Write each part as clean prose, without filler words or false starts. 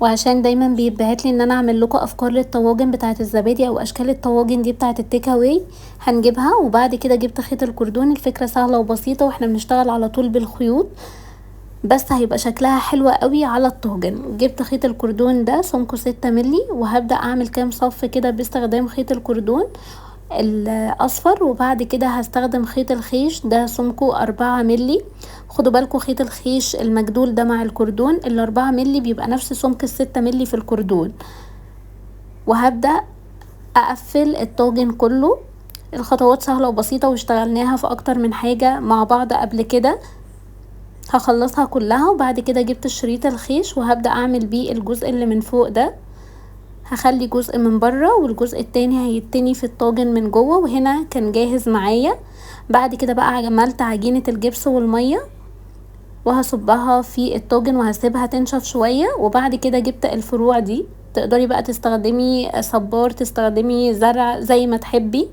وعشان دايما بيتبعت لي ان انا اعمل لكم افكار للطواجن بتاعه الزبادي او اشكال الطواجن دي بتاعه التيك اواي، هنجيبها. وبعد كده جبت خيط الكردون، الفكره سهله وبسيطه واحنا بنشتغل على طول بالخيوط، بس هيبقى شكلها حلو قوي على الطاجن. جبت خيط الكردون ده سمكه 6 مللي، وهبدأ اعمل كام صف كده باستخدام خيط الكردون الاصفر. وبعد كده هستخدم خيط الخيش ده سمكه 4 مللي. خدوا بالكم خيط الخيش المجدول ده مع الكردون ال4 مللي بيبقى نفس سمك ال6 مللي في الكردون. وهبدأ اقفل الطاجن كله. الخطوات سهلة وبسيطة واشتغلناها في اكتر من حاجة مع بعض قبل كده. هخلصها كلها، وبعد كده جبت الشريط الخيش وهبدأ اعمل بيه الجزء اللي من فوق ده. هخلي جزء من بره والجزء التاني هيتني في الطاجن من جوه، وهنا كان جاهز معايا. بعد كده بقى عملت عجينة الجبس والمية وهصبها في الطاجن وهسيبها تنشف شوية. وبعد كده جبت الفروع دي، تقدري بقى تستخدمي صبار، تستخدمي زرع، زي ما تحبي.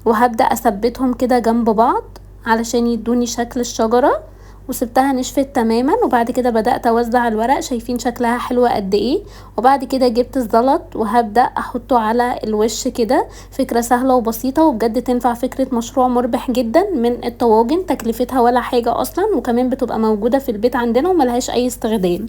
وهبدأ اثبتهم كده جنب بعض علشان يدوني شكل الشجرة. وسبتها نشفت تماما، وبعد كده بدأت اوزع الورق. شايفين شكلها حلوة قد ايه. وبعد كده جبت الزلط وهبدأ احطه على الوش كده. فكرة سهلة وبسيطة وبجد تنفع فكرة مشروع مربح جدا من الطواجن، تكلفتها ولا حاجة اصلا، وكمان بتبقى موجودة في البيت عندنا وملهاش اي استخدام.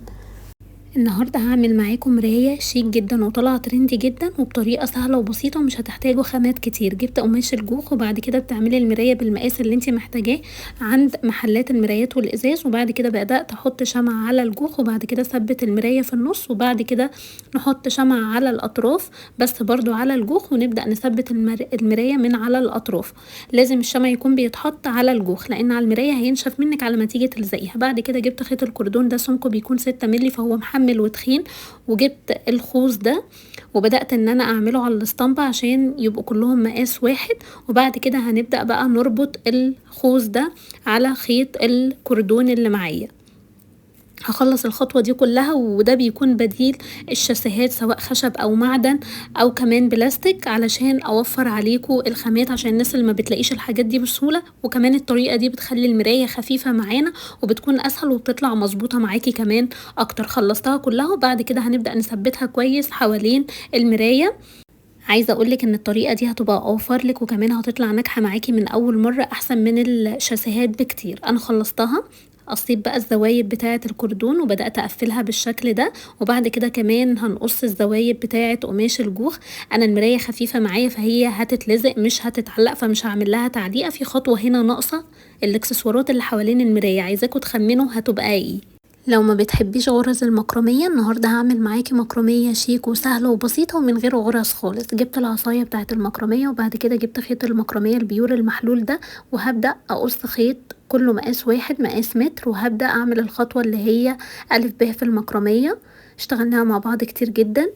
النهاردة هعمل معاكم مراية شيك جدا وطلع ترندي جدا وبطريقة سهلة وبسيطة ومش هتحتاجوا خامات كتير. جبت قماش الجوخ، وبعد كده بتعملي المراية بالمقاس اللي انتي محتاجاه عند محلات المرايات والازاز. وبعد كده بدأت احط شمع على الجوخ، وبعد كده ثبت المراية في النص، وبعد كده نحط شمع على الاطراف بس برضو على الجوخ، ونبدأ نثبت المراية من على الاطراف. لازم الشمع يكون بيتحط على الجوخ لان على المراية هينشف منك على ما تيجي تلزقيها. بعد كده جبت خيط الكردون ده سمكه بيكون 6 مللي فهو محمل وتخين، وجبت الخوص ده وبدأت ان انا اعمله على الاسطمبة عشان يبقوا كلهم مقاس واحد. وبعد كده هنبدأ بقى نربط الخوص ده على خيط الكردون اللي معايا. هخلص الخطوة دي كلها، وده بيكون بديل الشاسيهات سواء خشب او معدن او كمان بلاستيك، علشان اوفر عليكم الخامات عشان الناس اللي ما بتلاقيش الحاجات دي بسهولة. وكمان الطريقة دي بتخلي المراية خفيفة معانا وبتكون اسهل وبتطلع مظبوطة معاكي كمان اكتر. خلصتها كلها وبعد كده هنبدأ نثبتها كويس حوالين المراية. عايزه اقولك ان الطريقه دي هتبقى اوفر لك وكمان هتطلع ناجحه معاكي من اول مره احسن من الشاسيهات بكتير. انا خلصتها، قصيت بقى الزوايد بتاعه الكردون وبدات اقفلها بالشكل ده. وبعد كده كمان هنقص الزوايد بتاعه قماش الجوخ. انا المرايه خفيفه معايا فهي هتتلزق مش هتتعلق، فمش هعمل لها تعليقه. في خطوه هنا ناقصه، الاكسسوارات اللي حوالين المرايه عايزاكم تخمنوا هتبقى ايه. لو ما بتحبيش غرز المكرمية، النهاردة هعمل معاكي مكرمية شيك وسهلة وبسيطة ومن غير غرز خالص. جبت العصاية بتاعة المكرمية وبعد كده جبت خيط المكرمية البيور المحلول ده، وهبدأ اقص خيط كله مقاس واحد، مقاس متر. وهبدأ اعمل الخطوة اللي هي ألف ب في المكرمية، اشتغلناها مع بعض كتير جدا.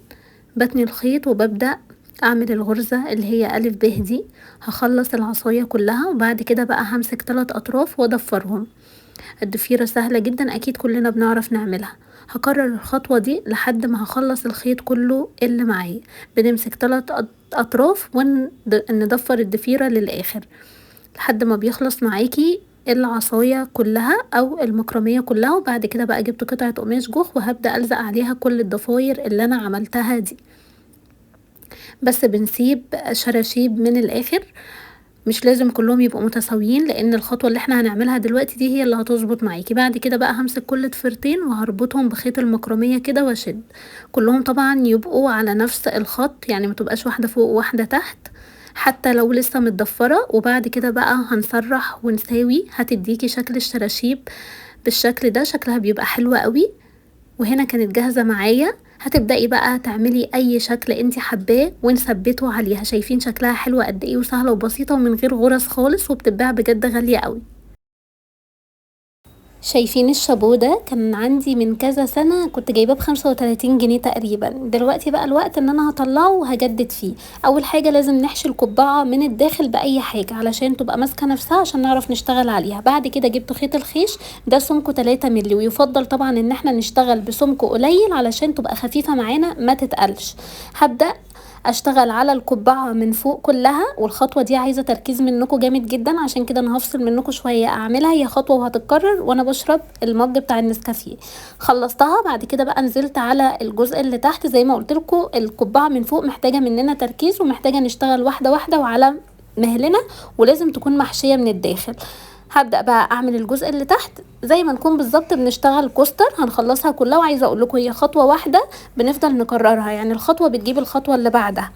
بتني الخيط وببدأ اعمل الغرزة اللي هي ألف ب دي. هخلص العصاية كلها وبعد كده بقى همسك 3 اطراف واضفرهم. الضفيرة سهلة جدا اكيد كلنا بنعرف نعملها. هكرر الخطوة دي لحد ما هخلص الخيط كله اللي معايا. بنمسك 3 اطراف ونضفر الضفيرة للاخر لحد ما بيخلص معاكي العصاية كلها او المكرمية كلها. وبعد كده بقى جبت قطعة قماش جوخ وهبدأ الزق عليها كل الضفاير اللي انا عملتها دي. بس بنسيب شراشيب من الاخر، مش لازم كلهم يبقوا متساويين لان الخطوة اللي احنا هنعملها دلوقتي دي هي اللي هتظبط معاكي. بعد كده بقى همسك كل ضفيرتين وهربطهم بخيط المكرمية كده واشد كلهم، طبعا يبقوا على نفس الخط، يعني متبقاش واحدة فوق وواحدة تحت حتى لو لسه متضفرة. وبعد كده بقى هنسرح ونساوي، هتديكي شكل الشراشيب بالشكل ده، شكلها بيبقى حلو قوي. وهنا كانت جاهزة معايا. هتبدأي بقى تعملي اي شكل انتي حباه ونثبته عليها. شايفين شكلها حلوة قد ايه وسهلة وبسيطة ومن غير غرز خالص وبتتباع بجد غالية قوي. شايفين الشابو ده كان عندي من كذا سنة، كنت جايباه ب35 جنيه تقريبا. دلوقتي بقى الوقت ان انا هطلعه وهجدد فيه. اول حاجة لازم نحشي القبعة من الداخل باي حاجة علشان تبقى ماسكة نفسها عشان نعرف نشتغل عليها. بعد كده جبت خيط الخيش ده سمكه 3 مللي، ويفضل طبعا ان احنا نشتغل بسمك قليل علشان تبقى خفيفة معانا ما تتقلش. هبدأ اشتغل على القبعة من فوق كلها، والخطوة دي عايزة تركيز منكم جامد جدا، عشان كده انا هفصل منكم شوية اعملها، هي خطوة وهتتكرر وانا بشرب المج بتاع النسكافيه. خلصتها بعد كده بقى نزلت على الجزء اللي تحت. زي ما قلت لكم القبعة من فوق محتاجة مننا تركيز، ومحتاجة نشتغل واحدة واحدة وعلى مهلنا، ولازم تكون محشية من الداخل. هبدأ بقى اعمل الجزء اللي تحت زي ما نكون بالظبط بنشتغل كوستر، هنخلصها كلها. وعايزه اقول لكم هي خطوه واحده بنفضل نكررها، يعني الخطوه بتجيب الخطوه اللي بعدها.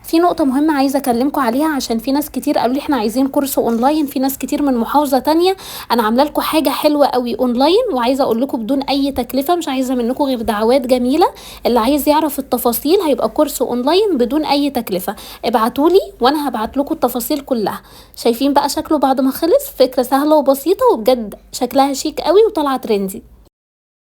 في نقطه مهمه عايزه اكلمكم عليها، عشان في ناس كتير قالوا لي احنا عايزين كورس اونلاين، في ناس كتير من محافظه تانية. انا عامله لكم حاجه حلوه قوي اونلاين، وعايزه اقول لكم بدون اي تكلفه، مش عايزه منكم غير دعوات جميله. اللي عايز يعرف التفاصيل هيبقى كورس اونلاين بدون اي تكلفه، ابعتولي وانا هبعت لكم التفاصيل كلها. شايفين بقى شكله بعد ما خلص؟ فكره سهله وبسيطه، وبجد شكلها شيك قوي وطالعه ترندي.